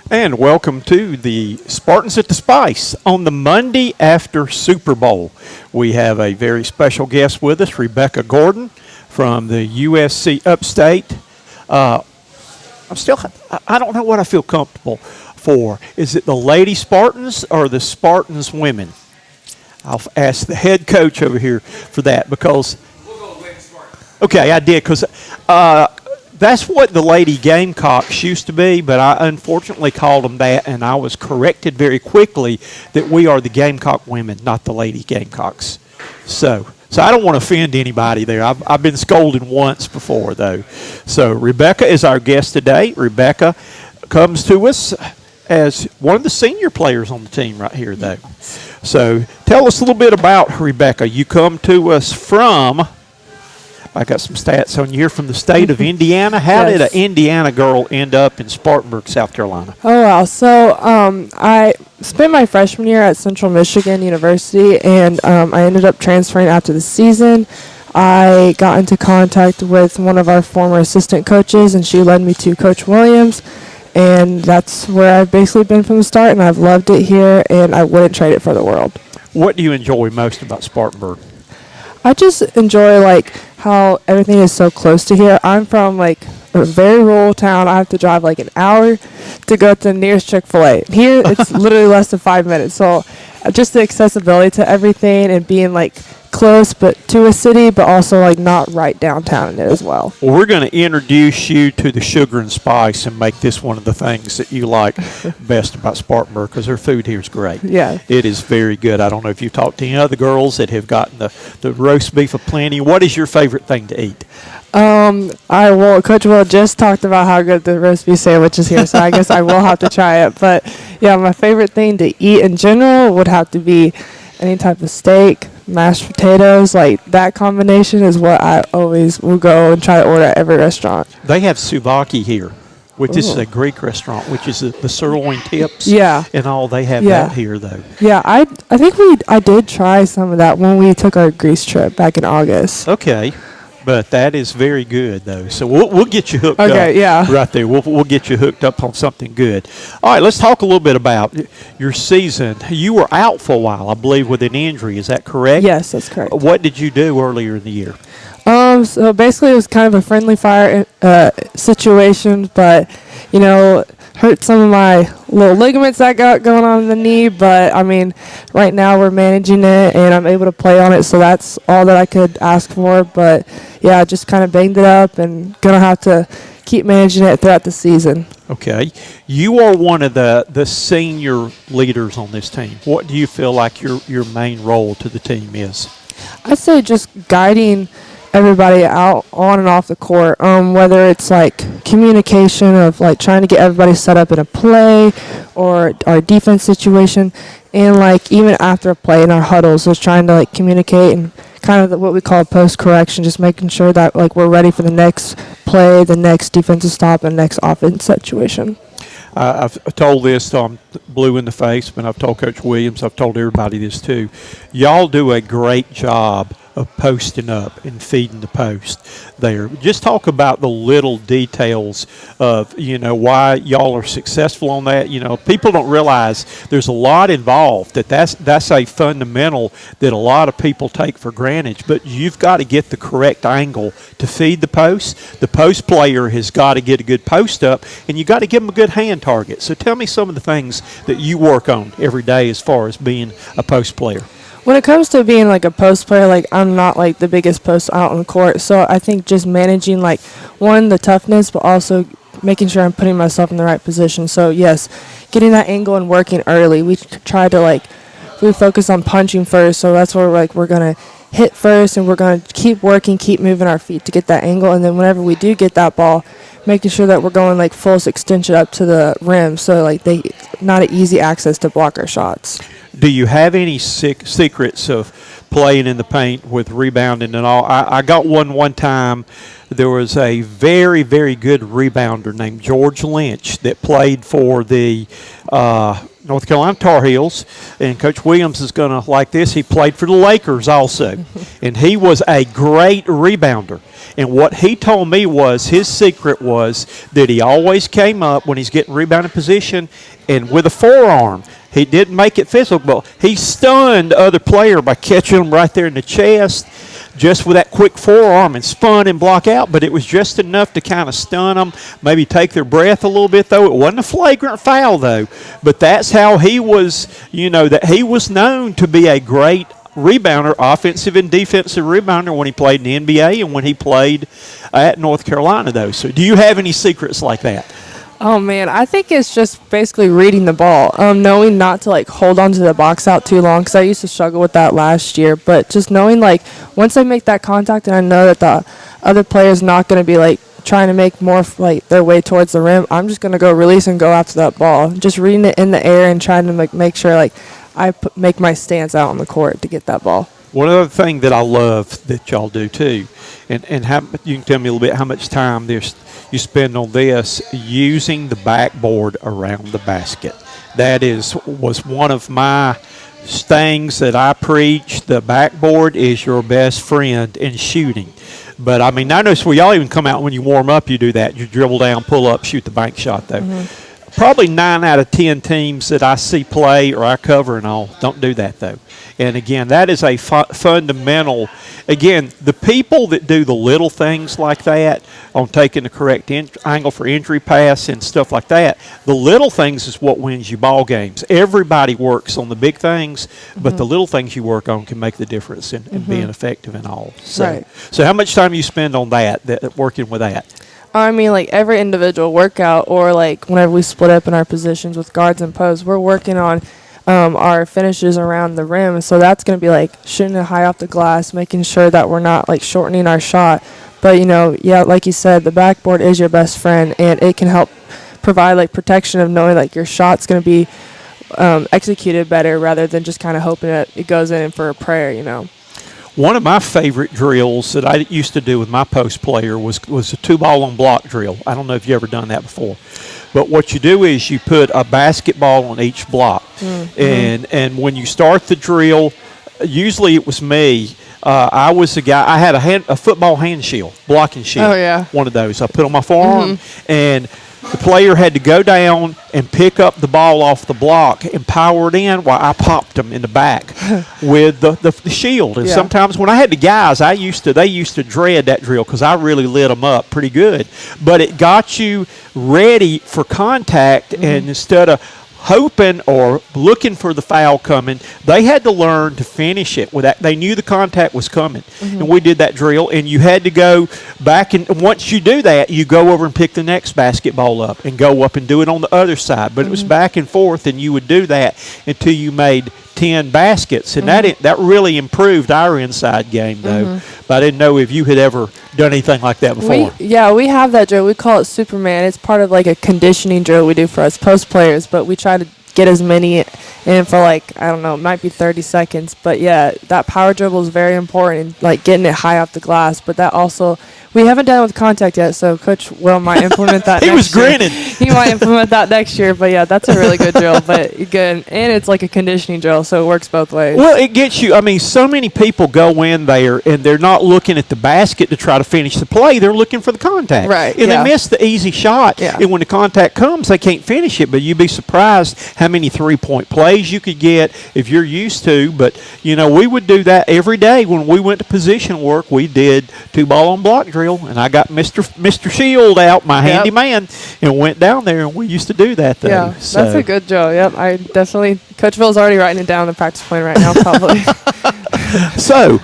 And welcome to the Spartans at the Spice on the Monday after Super Bowl. We have a very special guest with us, Rebecca Gordon from the USC Upstate. I don't know what I feel comfortable for. Is it the Lady Spartans or the Spartans women? I'll ask the head coach over here for that because. We'll go with Lady Spartans. Okay, I did because. That's what the Lady Gamecocks used to be, but I unfortunately called them that, and I was corrected very quickly that we are the Gamecock women, not the Lady Gamecocks. So I don't want to offend anybody there. I've been scolded once before, though. So Rebecca is our guest today. Rebecca comes to us as one of the senior players on the team right here, though. So tell us a little bit about Rebecca. You come to us from... I got some stats on you here from the state of Indiana. How did an Indiana girl end up in Spartanburg, South Carolina? Oh, wow. So I spent my freshman year at Central Michigan University, and I ended up transferring after the season. I got into contact with one of our former assistant coaches, and she led me to Coach Williams, and that's where I've basically been from the start, and I've loved it here, and I wouldn't trade it for the world. What do you enjoy most about Spartanburg? I just enjoy, how everything is so close to here. I'm from, a very rural town. I have to drive, an hour to go to the nearest Chick-fil-A. Here, it's literally less than 5 minutes. So, just the accessibility to everything and being, close but to a city, but also, not right downtown in it as well. Well, we're going to introduce you to the sugar and spice and make this one of the things that you like best about Spartanburg because their food here is great. Yeah. It is very good. I don't know if you've talked to any other girls that have gotten the roast beef aplenty. What is your favorite thing to eat? Coach Will just talked about how good the roast beef sandwich is here, so I guess I will have to try it. But, yeah, my favorite thing to eat in general would have to be any type of steak, mashed potatoes, that combination is what I always will go and try to order at every restaurant. They have souvlaki here, which is a Greek restaurant, which is the sirloin tips. Yeah. And all they have that here, though. Yeah, I think I did try some of that when we took our Greece trip back in August. Okay. But that is very good, though. So we'll get you hooked up right there. We'll get you hooked up on something good. All right, let's talk a little bit about your season. You were out for a while, I believe, with an injury. Is that correct? Yes, that's correct. What did you do earlier in the year? So basically it was kind of a friendly fire situation, but, hurt some of my little ligaments I got going on in the knee, but, right now we're managing it, and I'm able to play on it, so that's all that I could ask for. But, yeah, I just kind of banged it up and going to have to keep managing it throughout the season. Okay. You are one of the senior leaders on this team. What do you feel like your main role to the team is? I'd say just guiding everybody out on and off the court, whether it's communication of trying to get everybody set up in a play or our defense situation, and even after a play in our huddles, just trying to communicate and kind of what we call post correction, just making sure that we're ready for the next play, the next defensive stop, and next offense situation. I've told this, I'm blue in the face, but I've told Coach Williams, I've told everybody this too. Y'all do a great job of posting up and feeding the post there. Just talk about the little details of, why y'all are successful on that. People don't realize there's a lot involved, that's a fundamental that a lot of people take for granted, but you've got to get the correct angle to feed the post. The post player has got to get a good post up, and you got to give them a good hand target. So tell me some of the things that you work on every day as far as being a post player. When it comes to being a post player, I'm not the biggest post out on the court. So I think just managing one, the toughness, but also making sure I'm putting myself in the right position. So yes, getting that angle and working early. We try to we focus on punching first. So that's where we're gonna hit first, and we're gonna keep working, keep moving our feet to get that angle. And then whenever we do get that ball, making sure that we're going full extension up to the rim. So they not an easy access to block our shots. Do you have any secrets of playing in the paint with rebounding and all. I got one time. There was a very, very good rebounder named George Lynch that played for the North Carolina Tar Heels, and Coach Williams is going to like this. He played for the Lakers also, and he was a great rebounder. And what he told me was his secret was that he always came up when he's getting rebounding position and with a forearm. He didn't make it physical, but he stunned the other player by catching him right there in the chest just with that quick forearm and spun and block out. But it was just enough to kind of stun them, maybe take their breath a little bit, though. It wasn't a flagrant foul, though. But that's how he was, that he was known to be a great rebounder, offensive and defensive rebounder when he played in the NBA and when he played at North Carolina, though. So do you have any secrets like that? Oh, man, I think it's just basically reading the ball, knowing not to, hold on to the box out too long, because I used to struggle with that last year. But just knowing, once I make that contact and I know that the other player's not going to be, trying to make more, their way towards the rim, I'm just going to go release and go after that ball. Just reading it in the air and trying to, make sure, I make my stance out on the court to get that ball. One other thing that I love that y'all do, too, and how, you can tell me a little bit how much time you spend on this, using the backboard around the basket. That was one of my things that I preach. The backboard is your best friend in shooting. But, I notice y'all even come out when you warm up, you do that. You dribble down, pull up, shoot the bank shot, though. Mm-hmm. Probably 9 out of 10 teams that I see play or I cover and all don't do that, though. And, again, that is a fundamental. Again, the people that do the little things like that on taking the correct angle for entry pass and stuff like that, the little things is what wins you ball games. Everybody works on the big things, but the little things you work on can make the difference in being effective and all. So, right. So how much time do you spend on that working with that? Every individual workout or, whenever we split up in our positions with guards and posts, we're working on our finishes around the rim. So that's going to be, shooting it high off the glass, making sure that we're not, shortening our shot. But, like you said, the backboard is your best friend, and it can help provide, protection of knowing, your shot's going to be executed better rather than just kind of hoping that it goes in for a prayer, One of my favorite drills that I used to do with my post player was a 2-ball-on-block drill. I don't know if you've ever done that before. But what you do is you put a basketball on each block. Mm-hmm. And when you start the drill, usually it was me. I was a guy. I had a football hand shield, blocking shield. Oh, yeah. One of those. I put on my forearm, and the player had to go down and pick up the ball off the block and power it in while I popped them in the back with the shield. And sometimes when I had the guys, they used to dread that drill because I really lit them up pretty good. But it got you ready for contact, and instead of hoping or looking for the foul coming, they had to learn to finish it with that. They knew the contact was coming, and we did that drill. And you had to go back, and once you do that, you go over and pick the next basketball up and go up and do it on the other side. But it was back and forth, and you would do that until you made 10 baskets, and that really improved our inside game, though. But I didn't know if you had ever done anything like that before. We have that drill. We call it Superman. It's part of a conditioning drill we do for us post players, but we try to get as many in for I don't know, it might be 30 seconds. But yeah, that power dribble is very important, getting it high off the glass. But that also, we haven't done it with contact yet, so Coach Will might implement that He was grinning. He might implement that next year. But yeah, that's a really good drill, but good. And it's a conditioning drill, so it works both ways. Well, it gets you, so many people go in there and they're not looking at the basket to try to finish the play. They're looking for the contact. Right. And they miss the easy shot. Yeah. And when the contact comes, they can't finish it. But you'd be surprised how many 3-point plays you could get if you're used to. But, we would do that every day when we went to position work. We did 2-ball-on-block drill, and I got Mr. Shield out, my handy man, and went down there, and we used to do that, though. Yeah, that's a good drill. Yep, I definitely, Coach Ville's already writing it down on the practice plan right now, probably. So,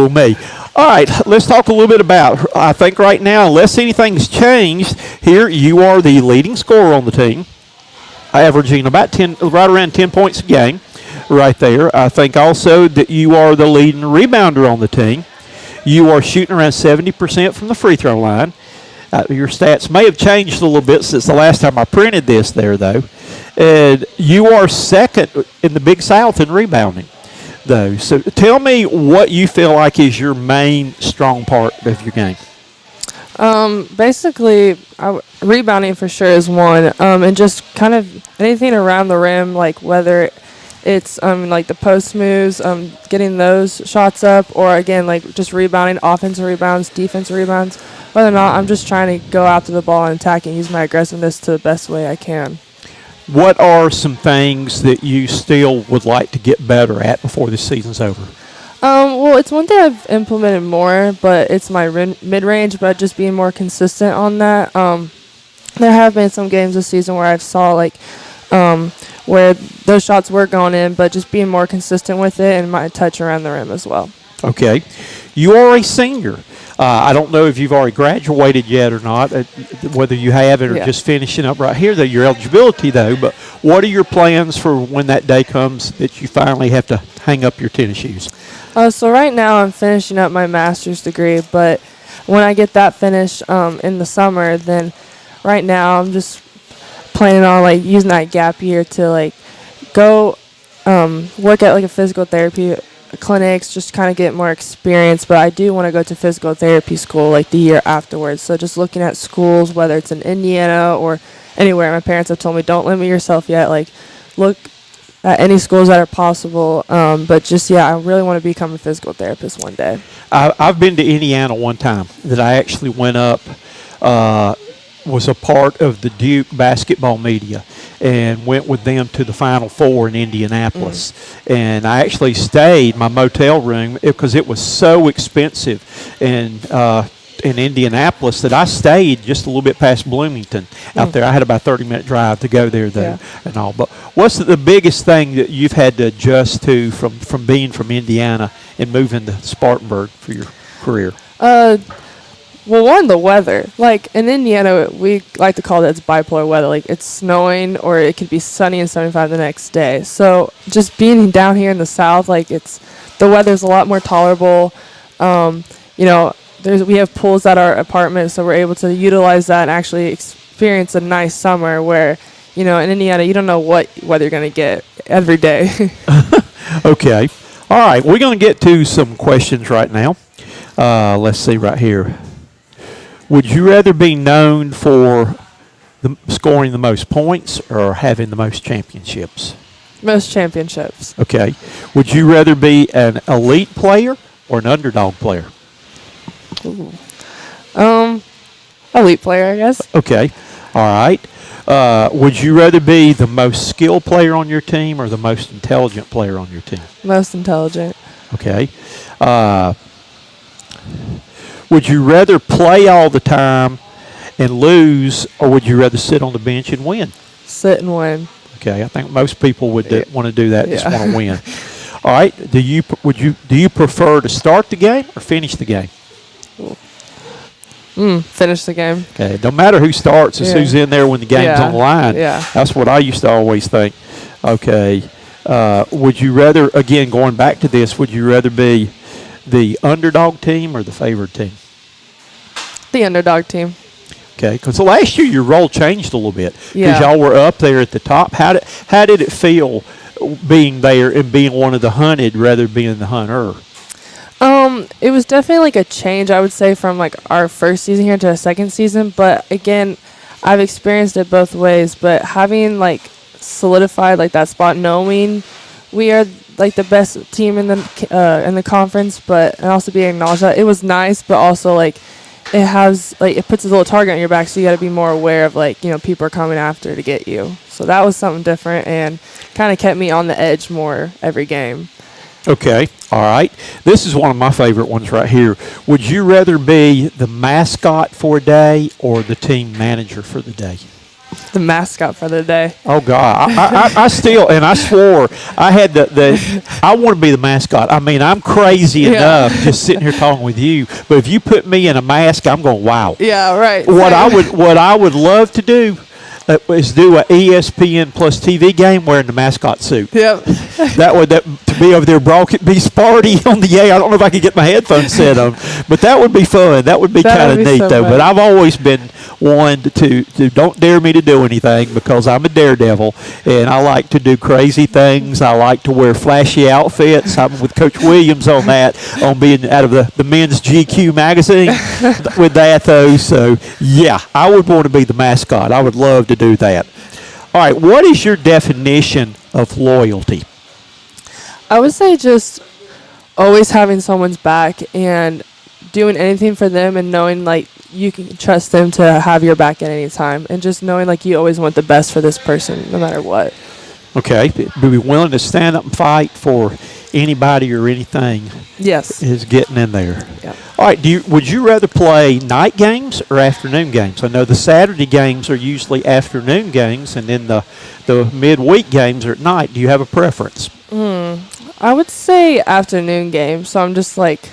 me. All right, let's talk a little bit about, I think right now, unless anything's changed, here you are the leading scorer on the team, averaging about right around 10 points a game right there. I think also that you are the leading rebounder on the team. You are shooting around 70% from the free throw line. Your stats may have changed a little bit since the last time I printed this there, though. And you are second in the Big South in rebounding. though. So tell me what you feel like is your main strong part of your game. Basically, rebounding for sure is one, and just kind of anything around the rim, like whether it's like the post moves, getting those shots up, or again like just rebounding, offensive rebounds, defensive rebounds. Whether or not I'm just trying to go after the ball and attack and use my aggressiveness to the best way I can. What are some things that you still would like to get better at before this season's over? Well, it's one thing I've implemented more, but it's my mid-range, but just being more consistent on that. There have been some games this season where I've saw like where those shots were going in, but just being more consistent with it and my touch around the rim as well. Okay. You are a senior. I don't know if you've already graduated yet or not, whether you have it or just finishing up right here, your eligibility, though. But what are your plans for when that day comes that you finally have to hang up your tennis shoes? So right now I'm finishing up my master's degree, but when I get that finished in the summer, then right now I'm just planning on like using that gap year to like go work at like a physical therapy clinics, just kind of get more experience. But I do want to go to physical therapy school like the year afterwards. So just looking at schools, whether it's in Indiana or anywhere. My parents have told me don't limit yourself yet. Like look at any schools that are possible. But just I really want to become a physical therapist one day. I've been to Indiana one time that I actually went up. Was a part of the Duke basketball media and went with them to the Final Four in Indianapolis. And I actually stayed my motel room because it was so expensive in Indianapolis that I stayed just a little bit past Bloomington out there. I had about a 30-minute drive to go there, though, and all. But what's the biggest thing that you've had to adjust to from being from Indiana and moving to Spartanburg for your career? Well, one, the weather. Like, in Indiana, we like to call it bipolar weather. Like, it's snowing or it could be sunny and 75 the next day. So, just being down here in the South, like, the weather's a lot more tolerable. We have pools at our apartment, so we're able to utilize that and actually experience a nice summer where, in Indiana, you don't know what weather you're going to get every day. Okay. All right. We're going to get to some questions right now. Let's see right here. Would you rather be known for scoring the most points or having the most championships? Most championships. Okay. Would you rather be an elite player or an underdog player? Ooh. Elite player, I guess. Okay. All right. Would you rather be the most skilled player on your team or the most intelligent player on your team? Most intelligent. Okay. Would you rather play all the time and lose, or would you rather sit on the bench and win? Sit and win. Okay, I think most people would want to do that. Just want to win. All right. Do you prefer to start the game or finish the game? Finish the game. Okay. Don't matter who starts; it's who's in there when the game's on the line. Yeah. That's what I used to always think. Okay. Would you rather, again, going back to this, would you rather be the underdog team or the favored team? The underdog team. Okay, because last year your role changed a little bit because Yeah. y'all were up there at the top. How did it feel being there and being one of the hunted rather than being the hunter? It was definitely like a change, I would say, from like our first season here to the second season. But again, I've experienced it both ways. But having like solidified like that spot, knowing we are like the best team in the conference, and also being acknowledged that it was nice, but also like it puts a little target on your back, so you got to be more aware of like people are coming after to get you. So that was something different and kind of kept me on the edge more every game. Okay, all right. This is one of my favorite ones right here. Would you rather be the mascot for a day or the team manager for the day? The mascot for the day. Oh God, I still, and I swore I had I want to be the mascot. I mean, I'm crazy enough just sitting here talking with you, but if you put me in a mask, I'm going, wow. Yeah, right. What I would love to do, is do a ESPN Plus TV game wearing the mascot suit. Yep. To be over there, be Sparty on the air. I don't know if I could get my headphones set on, but that would be fun. That would be kind of neat, so though. Fun. But I've always been one to don't dare me to do anything because I'm a daredevil and I like to do crazy things. I like to wear flashy outfits. I'm with Coach Williams on that, on being out of the men's GQ magazine with that though. So yeah, I would want to be the mascot. I would love to do that. All right, what is your definition of loyalty? I would say just always having someone's back and doing anything for them and knowing like you can trust them to have your back at any time and just knowing like you always want the best for this person no matter what. Okay. Be willing to stand up and fight for anybody or anything. Yes. Is getting in there. Yeah. All right, would you rather play night games or afternoon games? I know the Saturday games are usually afternoon games and then the midweek games are at night. Do you have a preference? I would say afternoon games. So I'm just like,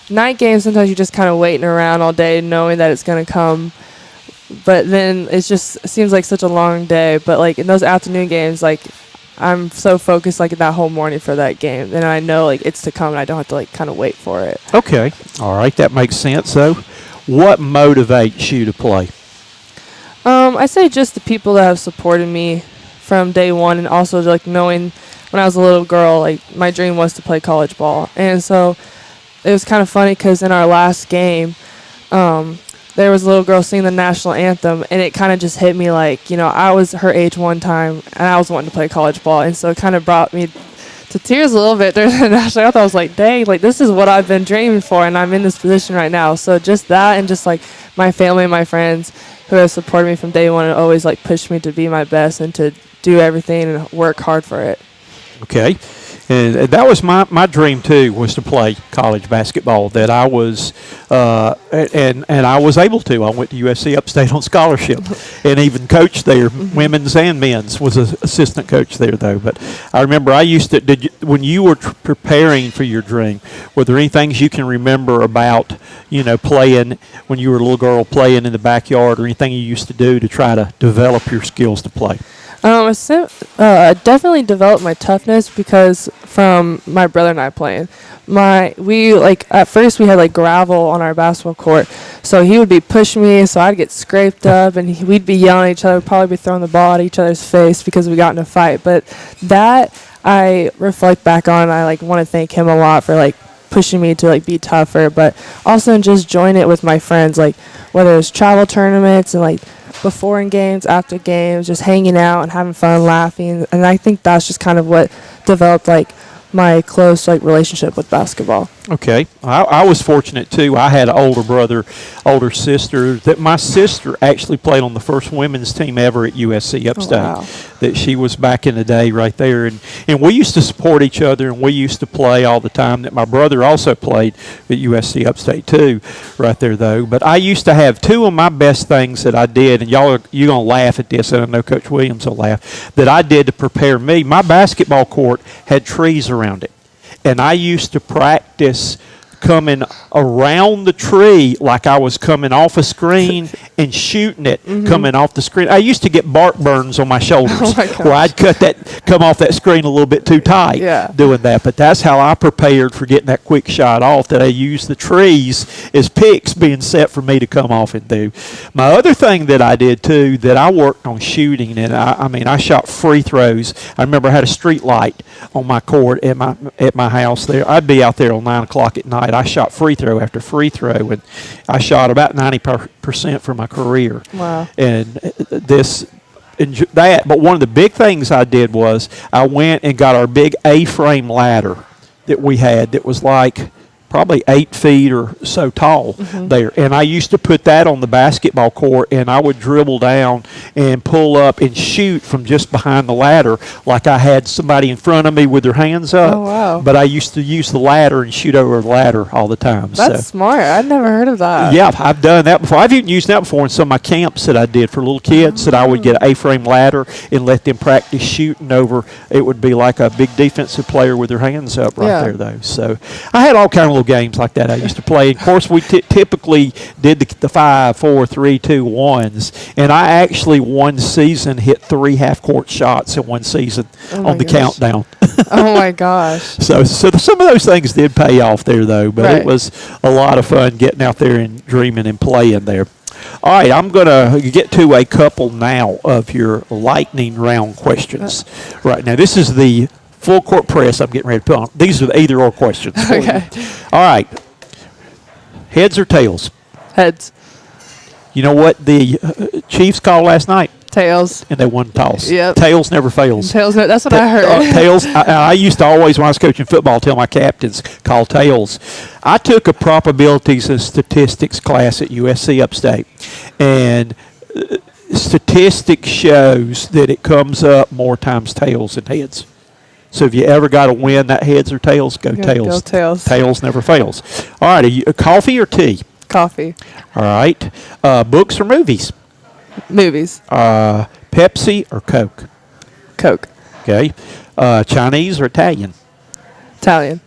night games, sometimes you're just kind of waiting around all day knowing that it's going to come. But then it seems like such a long day. But like in those afternoon games, like I'm so focused like that whole morning for that game. And I know like it's to come and I don't have to like kind of wait for it. Okay. All right. That makes sense. So what motivates you to play? I say just the people that have supported me from day one and also like knowing when I was a little girl, like my dream was to play college ball. And so it was kind of funny because in our last game, there was a little girl singing the national anthem, and it kind of just hit me like, I was her age one time, and I was wanting to play college ball. And so it kind of brought me to tears a little bit during the national anthem. I was like, dang, like this is what I've been dreaming for, and I'm in this position right now. So just that and just like my family and my friends who have supported me from day one and always like pushed me to be my best and to do everything and work hard for it. Okay. And that was my dream too, was to play college basketball. That I was, and I was able to. I went to USC Upstate on scholarship, and even coached there, women's and men's. Was an assistant coach there though. But I remember I used to. When you were preparing for your dream, were there any things you can remember about playing when you were a little girl, playing in the backyard, or anything you used to do to try to develop your skills to play? I definitely developed my toughness because from my brother and I playing. At first we had like gravel on our basketball court, so he would be pushing me, so I'd get scraped up, and we'd be yelling at each other, probably be throwing the ball at each other's face because we got in a fight. But that I reflect back on, I like want to thank him a lot for like pushing me to like be tougher, but also just join it with my friends, like whether it's travel tournaments and like before in games, after games, just hanging out and having fun, laughing. And I think that's just kind of what developed like my close like relationship with basketball. Okay. I was fortunate too. I had an older brother, older sister. That my sister actually played on the first women's team ever at USC Upstate. Oh, wow. That she was back in the day right there. And we used to support each other, and we used to play all the time. That my brother also played at USC Upstate too right there though. But I used to have two of my best things that I did, and you're going to laugh at this, and I know Coach Williams will laugh, that I did to prepare me. My basketball court had trees around it. And I used to practice coming around the tree like I was coming off a screen and shooting it coming off the screen. I used to get bark burns on my shoulders where I'd come off that screen a little bit too tight doing that. But that's how I prepared for getting that quick shot off, that I used the trees as picks being set for me to come off and do. My other thing that I did too, that I worked on shooting, and I shot free throws. I remember I had a street light on my court at my house there. I'd be out there till 9 o'clock at night. I shot free throw after free throw, and I shot about 90% for my career. Wow. And but one of the big things I did was I went and got our big A-frame ladder that we had that was like probably 8 feet or so tall there. And I used to put that on the basketball court, and I would dribble down and pull up and shoot from just behind the ladder like I had somebody in front of me with their hands up. Oh, wow. But I used to use the ladder and shoot over the ladder all the time. That's smart. I'd never heard of that. Yeah, I've done that before. I've even used that before in some of my camps that I did for little kids, that I would get an A-frame ladder and let them practice shooting over. It would be like a big defensive player with their hands up right there, though. So I had all kinds of little games like that I used to play. Of course, we typically did the 5, 4, 3, 2, 1s, and I actually one season hit 3 half-court shots in one season on the countdown. Oh my gosh! So some of those things did pay off there, though. But Right. it was a lot of fun getting out there and dreaming and playing there. All right, I'm going to get to a couple now of your lightning round questions. Right now, this is the full court press I'm getting ready to put on. These are the either or questions. For Okay. you. All right. Heads or tails? Heads, You know what the Chiefs called last night? tails, And they won the toss. Yep. Tails never fails. tails. That's what I heard. Tails. I used to always, when I was coaching football, tell my captains, call tails. I took a probabilities and statistics class at USC Upstate, and statistics shows that it comes up more times tails than heads. So if you ever got to win that heads or tails, go tails. Go tails. Tails never fails. All right, coffee or tea? Coffee, All right. Books or movies? movies, Pepsi or Coke? Coke, Okay. Chinese or Italian? Italian,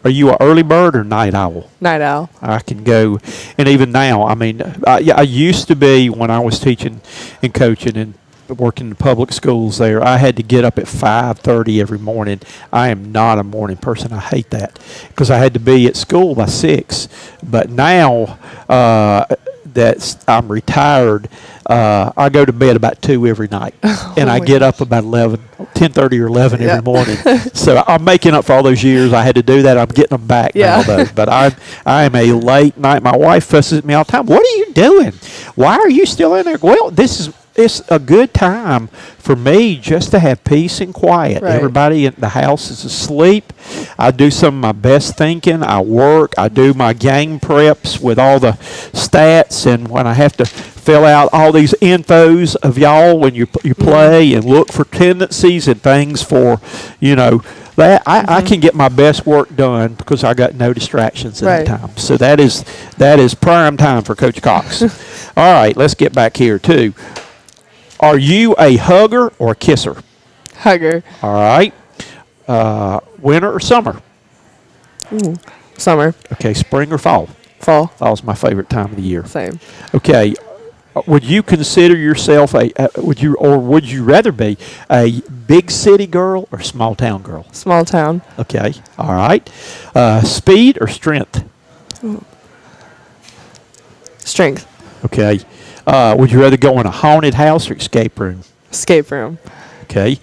Are you an early bird or night owl? night owl, I can go, and even now, I mean, I used to be, when I was teaching and coaching and working in public schools there, I had to get up at 5:30 every morning. I am not a morning person. I hate that because I had to be at school by 6. But now that I'm retired, I go to bed about 2 every night, and I my get up about 10:30 or 11 Yeah. every morning. So I'm making up for all those years I had to do that. I'm getting them back now, Yeah. though. But I am a late night. My wife fusses at me all the time. What are you doing? Why are you still in there? Well, it's a good time for me just to have peace and quiet. Right. Everybody in the house is asleep. I do some of my best thinking. I work. I do my game preps with all the stats, and when I have to fill out all these infos of y'all when you play and look for tendencies and things for, that I can get my best work done because I got no distractions at Right. the time. So that is prime time for Coach Cox. All right, let's get back here too. Are you a hugger or a kisser? hugger, All right. Winter or summer? summer, Okay, spring or fall? fall, Fall's my favorite time of the year. same, Okay. Would you consider yourself would you rather be a big city girl or small town girl? small town, Okay. All right. Speed or strength? strength, Okay. Would you rather go in a haunted house or escape room? escape room, Okay.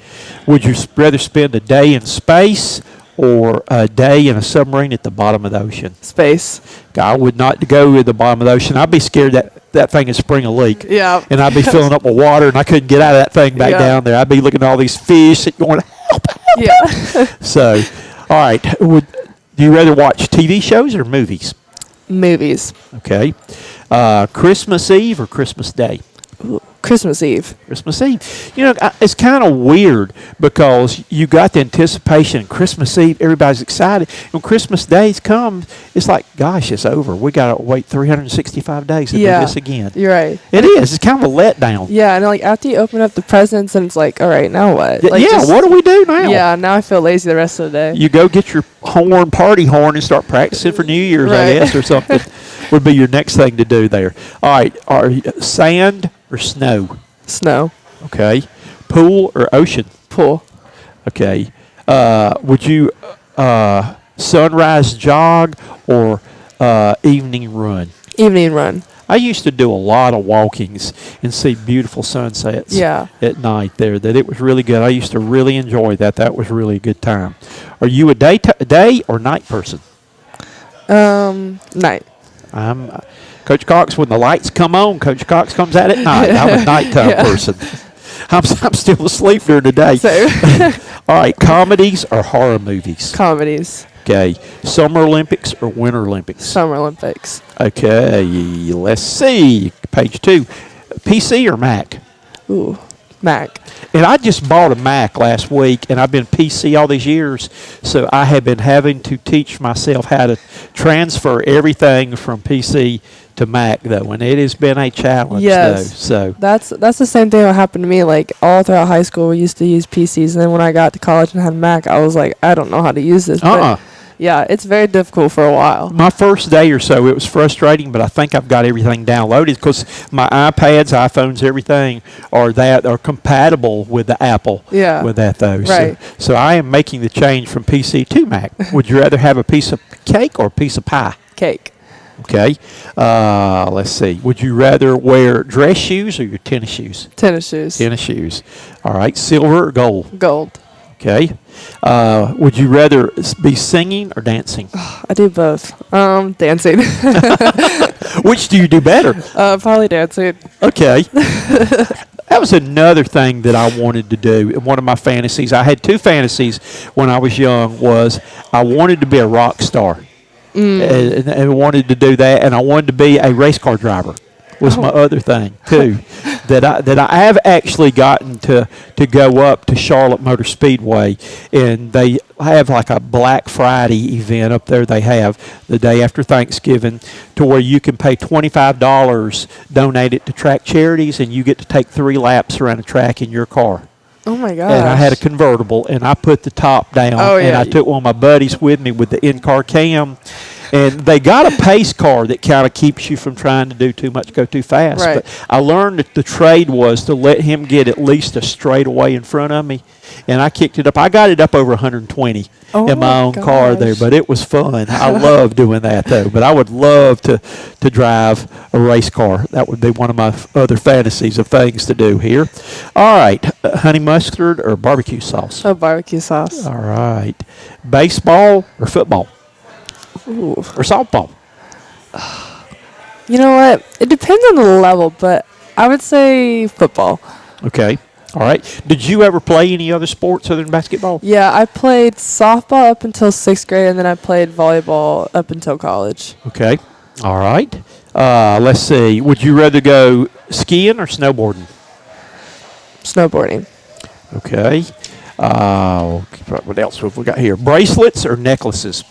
Would you rather spend a day in space or a day in a submarine at the bottom of the ocean? space, I would not go to the bottom of the ocean. I'd be scared that thing would spring a leak. yeah, And I'd be filling up with water, and I couldn't get out of that thing back Yeah. down there. I'd be looking at all these fish and going, help. yeah, So, all right. Do you rather watch TV shows or movies? movies, Okay. Christmas Eve or Christmas Day? Christmas Eve, Christmas Eve. It's kind of weird because you got the anticipation. Christmas Eve, everybody's excited. When Christmas days come, it's like, gosh, it's over. We got to wait 365 days to do this again. You're right. It is. It's kind of a letdown. Yeah, and after you open up the presents, and it's like, all right, now what? What do we do now? Yeah, now I feel lazy the rest of the day. You go get your party horn, and start practicing for New Year's, I Right. guess, or something. Would be your next thing to do there. All right. Are sand or snow? Snow, Okay. Pool or ocean? pool, Okay. Would you sunrise jog or evening run? evening run. I used to do a lot of walkings and see beautiful sunsets Yeah. at night there. That it was really good. I used to really enjoy that. That was really a good time. Are you a day or night person? Night. I'm Coach Cox. When the lights come on, Coach Cox comes out at night. I'm a nighttime Yeah. person. I'm still asleep during the day. So, All right, comedies or horror movies? comedies, Okay, Summer Olympics or Winter Olympics? Summer Olympics, Okay, let's see. Page 2. PC or Mac? ooh, Mac, And I just bought a Mac last week, and I've been PC all these years, so I have been having to teach myself how to transfer everything from PC to Mac, though, and it has been a challenge, Yes. though. So, That's the same thing that happened to me. Like all throughout high school, we used to use PCs, and then when I got to college and had a Mac, I was like, I don't know how to use this. uh-uh. Yeah, it's very difficult for a while. My first day or so, it was frustrating, but I think I've got everything downloaded because my iPads, iPhones, everything are compatible with the Apple. Yeah. With that though. Right. So I am making the change from PC to Mac. Would you rather have a piece of cake or a piece of pie? Cake. Okay. Let's see. Would you rather wear dress shoes or your tennis shoes? Tennis shoes. Tennis shoes. All right. Silver or gold? Gold. Okay. Would you rather be singing or dancing? I do both. Dancing. Which do you do better? Probably dancing. Okay. That was another thing that I wanted to do. One of my fantasies. I had two fantasies when I was young. Was I wanted to be a rock star. And I wanted to do that, and I wanted to be a race car driver. Was my other thing too, that I have actually gotten to go up to Charlotte Motor Speedway, and they have like a Black Friday event up there. They have the day after Thanksgiving, to where you can pay $25, donate it to track charities, and you get to take 3 laps around the track in your car. Oh my gosh. And I had a convertible, and I put the top down, and I took one of my buddies with me with the in-car cam. And they got a pace car that kind of keeps you from trying to do too much, go too fast. Right. But I learned that the trade was to let him get at least a straightaway in front of me. And I kicked it up. I got it up over 120 in my own car there, but it was fun. I love doing that, though. But I would love to drive a race car. That would be one of my other fantasies of things to do here. All right. Honey mustard or barbecue sauce? Oh, barbecue sauce. All right. Baseball or football? Ooh. Or softball? You know what? It depends on the level, but I would say football. Okay. All right. Did you ever play any other sports other than basketball? Yeah, I played softball up until 6th grade, and then I played volleyball up until college. Okay. All right. Let's see. Would you rather go skiing or snowboarding? Snowboarding. Okay. What else have we got here? Bracelets or necklaces?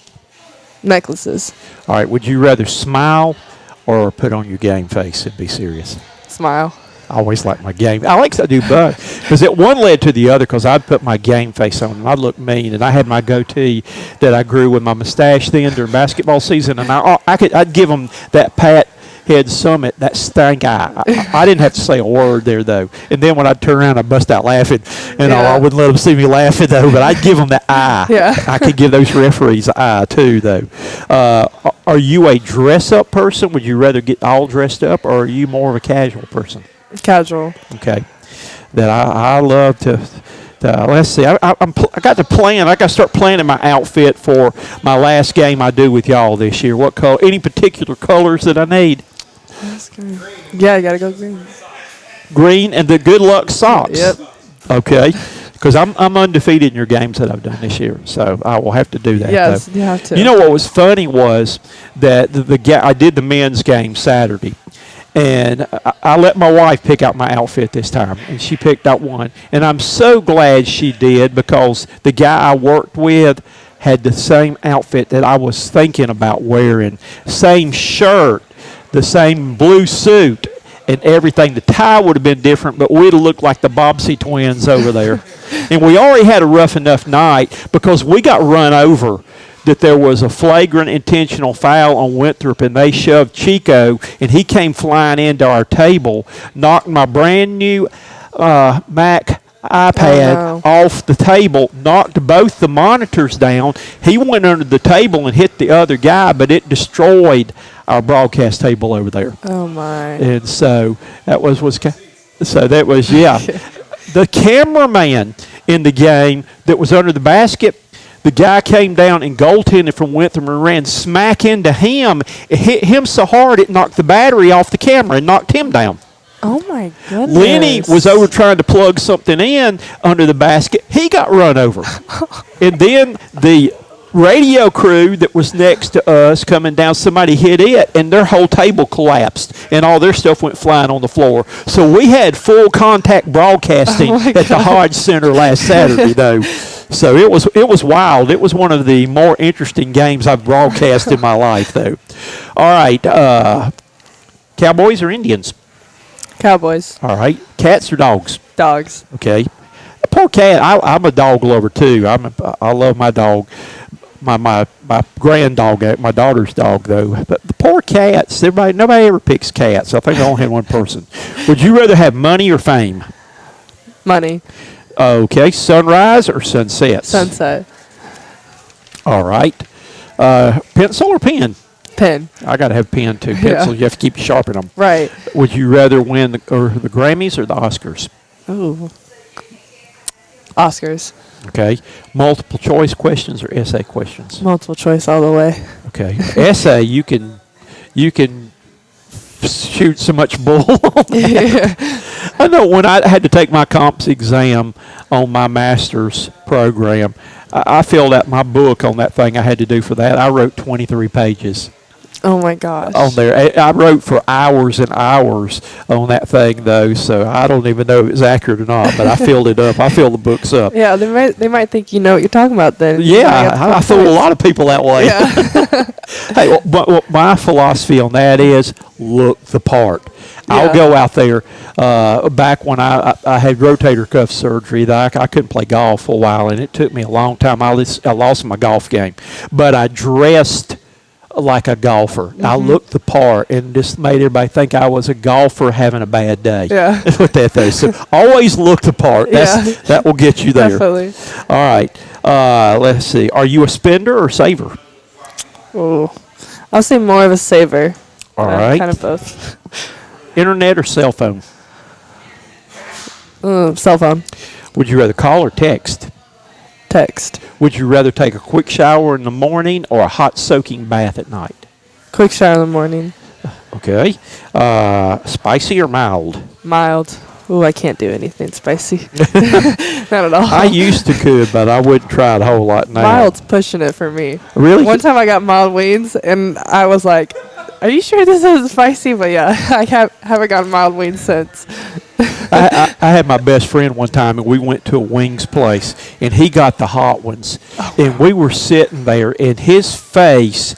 Necklaces. All right. Would you rather smile or put on your game face and be serious? Smile. I always like my game. I like to do both because it one led to the other because I'd put my game face on and I'd look mean, and I had my goatee that I grew with my mustache then during basketball season, and I'd give them that pat head summit, that stank eye. I didn't have to say a word there though, and then when I'd turn around, I'd bust out laughing, and I wouldn't let them see me laughing though, but I'd give them that eye. Yeah. I could give those referees an eye too though. Are you a dress-up person? Would you rather get all dressed up, or are you more of a casual person? Casual. Okay. That I love to let's see. I got to plan. I got to start planning my outfit for my last game I do with y'all this year. What color? Any particular colors that I need? Yeah, you gotta go green. Green and the good luck socks. Yep. Okay. Because I'm undefeated in your games that I've done this year, so I will have to do that. Yes, though. you have to. You know what was funny was that I did the men's game Saturday. And I let my wife pick out my outfit this time, and she picked out one. And I'm so glad she did, because the guy I worked with had the same outfit that I was thinking about wearing. Same shirt, the same blue suit, and everything. The tie would have been different, but we'd have looked like the Bobbsey twins over there. And we already had a rough enough night because we got run over. That there was a flagrant intentional foul on Winthrop, and they shoved Chico, and he came flying into our table, knocked my brand new Mac iPad off the table, knocked both the monitors down. He went under the table and hit the other guy, but it destroyed our broadcast table over there. Oh my! And so that was yeah. The cameraman in the game that was under the basket. The guy came down and goaltended from Winthrop and ran smack into him. It hit him so hard it knocked the battery off the camera and knocked him down. Oh, my goodness. Lenny was over trying to plug something in under the basket. He got run over. And then the radio crew that was next to us coming down, somebody hit it, and their whole table collapsed, and all their stuff went flying on the floor. So we had full contact broadcasting at the Hodge Center last Saturday, though. So it was wild. It was one of the more interesting games I've broadcast in my life, though. All right, Cowboys or Indians? Cowboys. All right, cats or dogs? Dogs. Okay. Poor cat. I'm a dog lover too. I love my dog, my grand dog, my daughter's dog, though. But the poor cats, nobody ever picks cats. I think I only had one person. Would you rather have money or fame? Money. Okay, sunrise or sunset? Sunset. All right. Pencil or pen? Pen. I got to have pen, too. Pencils, you have to keep sharpening them. Right. Would you rather win the Grammys or the Oscars? Ooh. Oscars. Okay. Multiple choice questions or essay questions? Multiple choice all the way. Okay. Essay, you can shoot so much bull on that. I know when I had to take my comps exam on my master's program, I filled out my book on that thing I had to do for that. I wrote 23 pages. Oh my gosh. On there. I wrote for hours and hours on that thing, though, so I don't even know if it's accurate or not, but I filled it up. I filled the books up. Yeah, they might think you know what you're talking about then. Yeah, I fool a lot of people that way. Yeah. Hey, but my philosophy on that is look the part. Yeah. I'll go out there. Back when I had rotator cuff surgery, that I couldn't play golf for a while, and it took me a long time. I lost my golf game, but I dressed like a golfer. Mm-hmm. I looked the part and just made everybody think I was a golfer having a bad day. Yeah. That's what that is. So always look the part. That will get you there. Definitely. All right. Let's see. Are you a spender or saver? Oh, I'll say more of a saver. All right. Kind of both. Internet or cell phone? Cell phone. Would you rather call or text? Text. Would you rather take a quick shower in the morning or a hot soaking bath at night? Quick shower in the morning. Okay. Spicy or mild? Mild. Ooh, I can't do anything spicy. Not at all. I used to could, but I wouldn't try it a whole lot now. Mild's pushing it for me. Really? One time I got mild wings, and I was like, are you sure this is spicy? But yeah, I haven't gotten mild wings since. I had my best friend one time, and we went to a wings place, and he got the hot ones. Oh, wow. And we were sitting there, and his face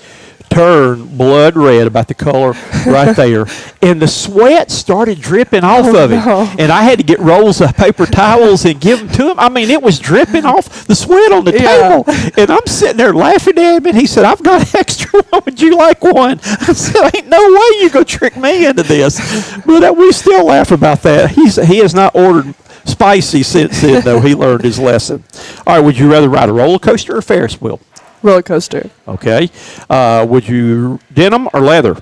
turned blood red, about the color right there, and the sweat started dripping off of him. No. And I had to get rolls of paper towels and give them to him. I mean, it was dripping off the sweat on the table. And I'm sitting there laughing at him, and he said, I've got extra one. Would you like one? I said, ain't no way you go trick me into this. But we still laugh about that. He has not ordered spicy since then, though. He learned his lesson. All right, would you rather ride a roller coaster or Ferris wheel? Roller coaster. Okay. Would you denim or leather?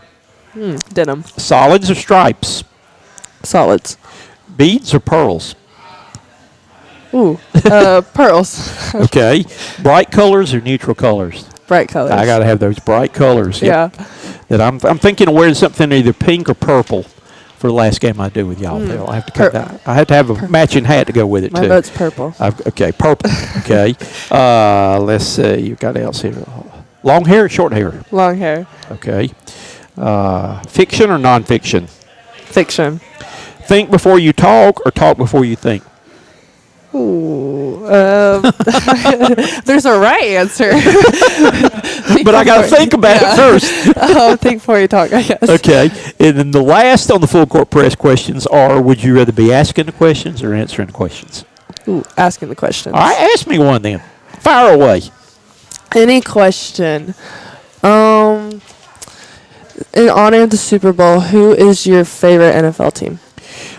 Denim. Solids or stripes? Solids. Beads or pearls? Ooh, pearls. Okay. Bright colors or neutral colors? Bright colors. I got to have those bright colors. Yep. Yeah. That I'm thinking of wearing something either pink or purple for the last game I do with y'all. I have to cut that. I have to have a matching hat to go with it, My too. vote's purple. Okay, purple. Okay. Let's see. You got else here? Long hair or short hair? Long hair. Okay. Fiction or nonfiction? Fiction. Think before you talk or talk before you think? Ooh. There's a right answer. But I got to think about it first. Think before you talk, I guess. Okay. And then the last on the full court press questions are, would you rather be asking the questions or answering the questions? Ooh, asking the questions. All right, ask me one then. Fire away. Any question. In honor of the Super Bowl, who is your favorite NFL team?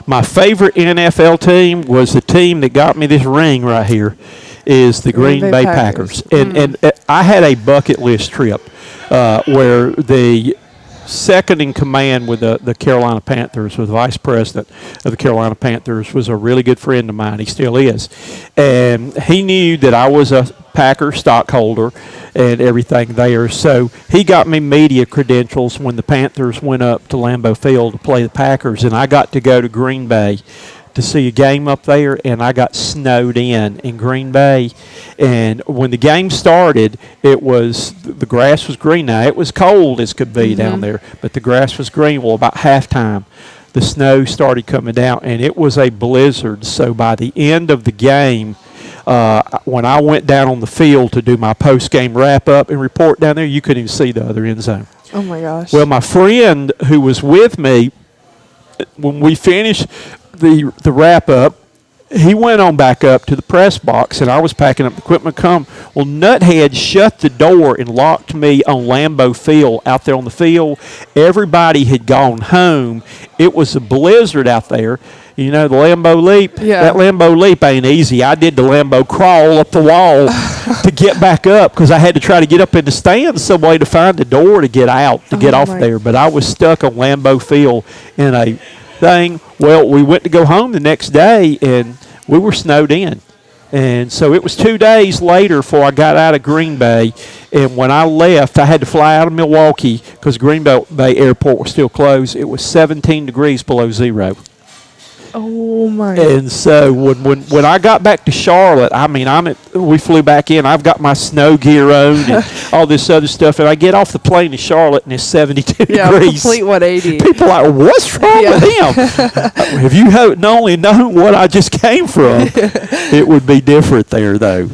My favorite NFL team was the team that got me this ring right here, is the Green Bay Packers. And I had a bucket list trip where the second in command with the Carolina Panthers, was the vice president of the Carolina Panthers, was a really good friend of mine. He still is. And he knew that I was a Packer stockholder and everything there. So he got me media credentials when the Panthers went up to Lambeau Field to play the Packers, and I got to go to Green Bay to see a game up there, and I got snowed in Green Bay. And when the game started, the grass was green. Now, it was cold as could be down there, but the grass was green. Well, about halftime, the snow started coming down, and it was a blizzard. So by the end of the game, when I went down on the field to do my post-game wrap-up and report down there, you couldn't even see the other end zone. Oh, my gosh. Well, my friend who was with me, when we finished the wrap-up, he went on back up to the press box, and I was packing up the equipment. Well, Nuthead shut the door and locked me on Lambeau Field out there on the field. Everybody had gone home. It was a blizzard out there. You know, the Lambeau Leap, that Lambeau Leap ain't easy. I did the Lambeau crawl up the wall to get back up because I had to try to get up in the stands some way to find the door to get out, to get off there. But I was stuck on Lambeau Field in a thing. Well, we went to go home the next day, and we were snowed in. And so it was 2 days later before I got out of Green Bay. And when I left, I had to fly out of Milwaukee because Green Bay Airport was still closed. It was 17 degrees below zero. Oh my! And so when I got back to Charlotte, I mean, we flew back in. I've got my snow gear on and all this other stuff, and I get off the plane in Charlotte and it's 72 degrees. Complete 180. People are like, what's wrong with him? Have you not only known what I just came from, it would be different there, though.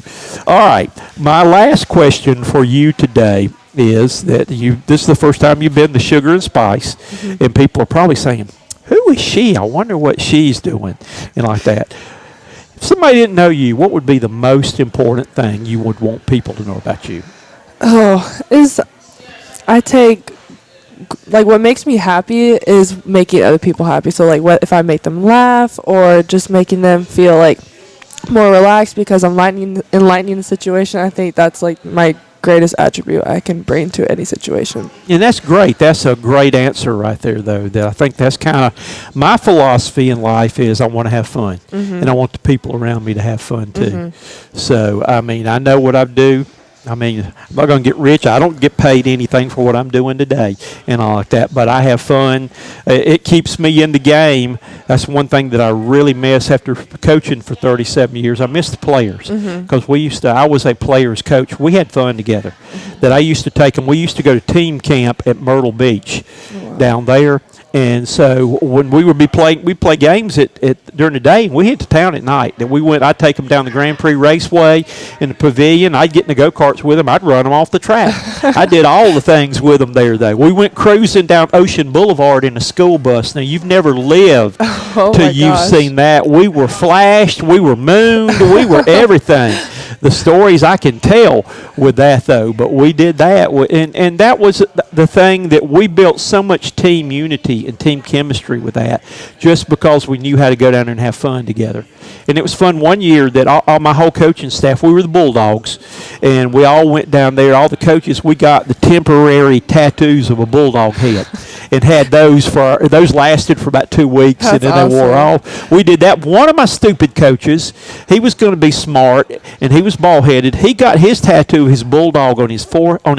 All right, my last question for you today is that this is the first time you've been to Sugar and Spice, and people are probably saying, who is she? I wonder what she's doing, and like that. If somebody didn't know you, what would be the most important thing you would want people to know about you? What makes me happy is making other people happy. So, like, what if I make them laugh or just making them feel, like, more relaxed because I'm enlightening the situation. I think that's, like, my greatest attribute I can bring to any situation. And that's great. That's a great answer right there, though. That I think that's kind of my philosophy in life is I want to have fun, and I want the people around me to have fun too. So, I mean, I know what I do. I mean, I'm not going to get rich. I don't get paid anything for what I'm doing today and all like that, but I have fun. It keeps me in the game. That's one thing that I really miss after coaching for 37 years. I miss the players because I was a player's coach. We had fun together. That I used to take them. We used to go to team camp at Myrtle Beach down there. And so when we play games during the day, and we hit the town at night. That I'd take them down the Grand Prix Raceway in the pavilion. I'd get in the go-karts with them. I'd run them off the track. I did all the things with them there, though. We went cruising down Ocean Boulevard in a school bus. Now, you've never lived till you've seen that. We were flashed. We were mooned. We were everything. The stories I can tell with that, though, but we did that. And that was the thing that we built so much team unity and team chemistry with that just because we knew how to go down there and have fun together. And it was fun one year that all my whole coaching staff, we were the Bulldogs, and we all went down there. All the coaches, we got the temporary tattoos of a Bulldog head and had those lasted for about 2 weeks. That's and then they wore off. We did that. One of my stupid coaches, he was going to be smart, and he was bald-headed. He got his tattoo, his Bulldog, on his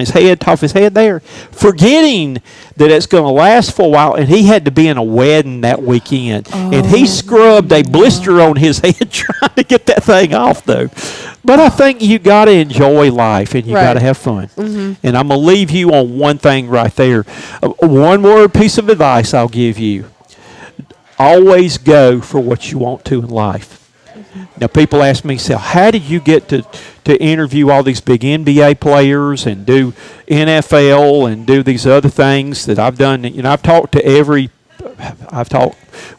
head, top of his head there, forgetting that it's going to last for a while, and he had to be in a wedding that weekend. And he scrubbed a blister on his head trying to get that thing off, though. But I think you got to enjoy life, and you got to have fun. And I'm going to leave you on one thing right there. One word piece of advice I'll give you. Always go for what you want to in life. Now, people ask me, so how did you get to interview all these big NBA players and do NFL and do these other things that I've done? You know, I've talked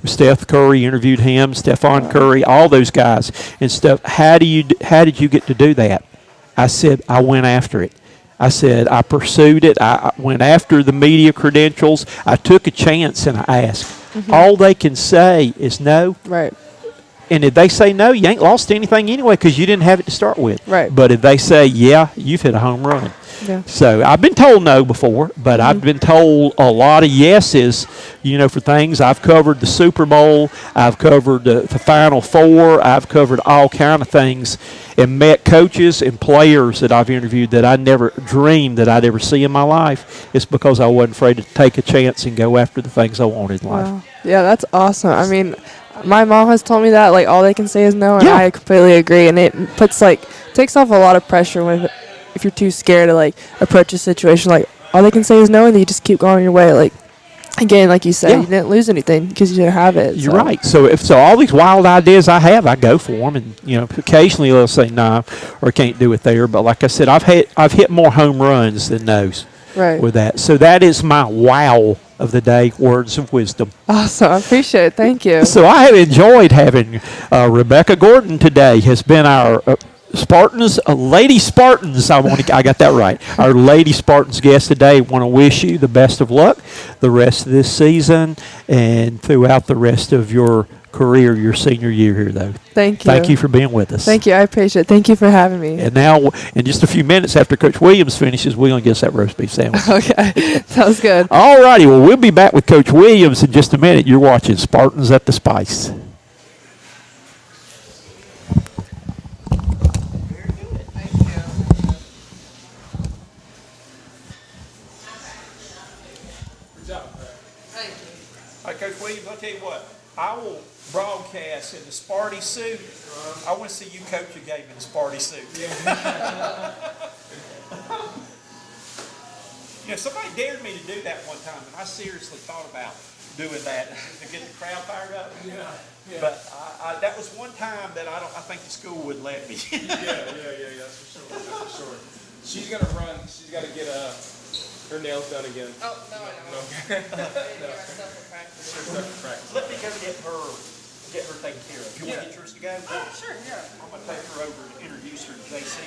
with Steph Curry, interviewed him, Stephon Curry, all those guys and stuff. How did you get to do that? I said, I went after it. I said, I pursued it. I went after the media credentials. I took a chance and I asked. All they can say is no. Right. And if they say no, you ain't lost anything anyway because you didn't have it to start with. Right. But if they say, yeah, you've hit a home run. Yeah. So I've been told no before, but I've been told a lot of yeses, for things. I've covered the Super Bowl. I've covered the Final Four. I've covered all kind of things and met coaches and players that I've interviewed that I never dreamed that I'd ever see in my life. It's because I wasn't afraid to take a chance and go after the things I wanted in life. Yeah, that's awesome. I mean, my mom has told me that, like, all they can say is no, and I completely agree. And it takes off a lot of pressure if you're too scared to, like, approach a situation. Like, all they can say is no, and then you just keep going your way. Like, again, like you said, you didn't lose anything because you didn't have it. You're right. So all these wild ideas I have, I go for them, and occasionally they'll say no or can't do it there. But like I said, I've hit more home runs than those with that. So that is my wow of the day, words of wisdom. Awesome. I appreciate it. Thank you. So I have enjoyed having Rebecca Gordon today. Has been our Spartans, Lady Spartans. I got that right. Our Lady Spartans guest today. Want to wish you the best of luck the rest of this season and throughout the rest of your career, your senior year here, though. Thank you. Thank you for being with us. Thank you. I appreciate it. Thank you for having me. And now, in just a few minutes after Coach Williams finishes, we're going to get us that roast beef sandwich. Okay. Sounds good. All righty. Well, we'll be back with Coach Williams in just a minute. You're watching Spartans at the Spice. All right, Coach Williams, I'll tell you what. I will broadcast in the Sparty suit. I want to see you coach a game in the Sparty suit. Somebody dared me to do that one time, and I seriously thought about doing that to get the crowd fired up. Yeah. But that was one time that I think the school would let me. Yeah, that's for sure. She's gonna run. She's got to get her nails done again. Oh, no, I don't. Okay. Let me go get her taken care of. You want to get yours to go? Oh, sure, yeah. I'm going to take her over to introduce her to JC.